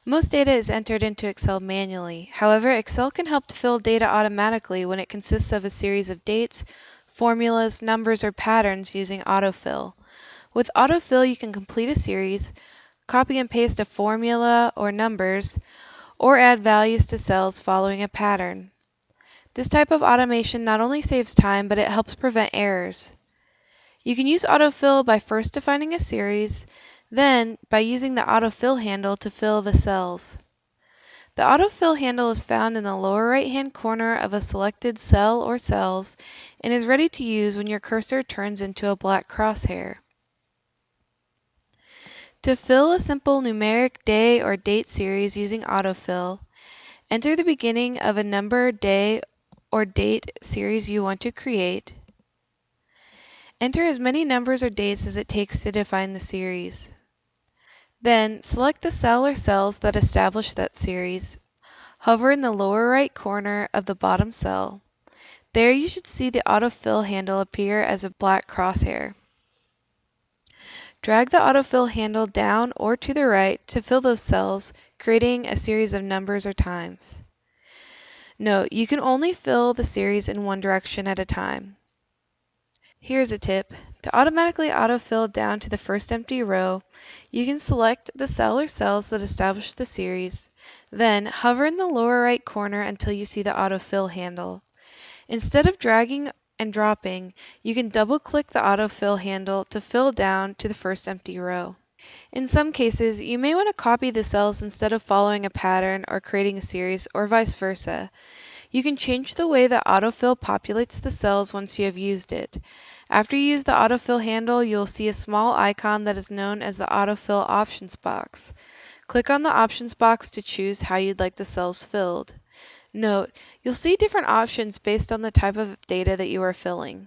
Most data is entered into Excel manually. However, Excel can help fill data automatically when it consists of a series of dates, formulas, numbers, or patterns using Autofill. With Autofill, you can complete a series, copy and paste a formula or numbers, or add values to cells following a pattern. This type of automation not only saves time, but it helps prevent errors. You can use Autofill by first defining a series, then by using the Autofill handle to fill the cells. The Autofill handle is found in the lower right-hand corner of a selected cell or cells and is ready to use when your cursor turns into a black crosshair. To fill a simple numeric day or date series using Autofill, enter the beginning of a number, day, or date series you want to create. Enter as many numbers or dates as it takes to define the series. Then, select the cell or cells that establish that series. Hover in the lower right corner of the bottom cell. There you should see the Autofill handle appear as a black crosshair. Drag the Autofill handle down or to the right to fill those cells, creating a series of numbers or times. Note, you can only fill the series in one direction at a time. Here's a tip. To automatically autofill down to the first empty row, you can select the cell or cells that establish the series, then hover in the lower right corner until you see the Autofill handle. Instead of dragging and dropping, you can double-click the Autofill handle to fill down to the first empty row. In some cases, you may want to copy the cells instead of following a pattern or creating a series, or vice versa. You can change the way that Autofill populates the cells once you have used it. After you use the Autofill handle, you'll see a small icon that is known as the Autofill Options Box. Click on the Options box to choose how you'd like the cells filled. Note, you'll see different options based on the type of data that you are filling.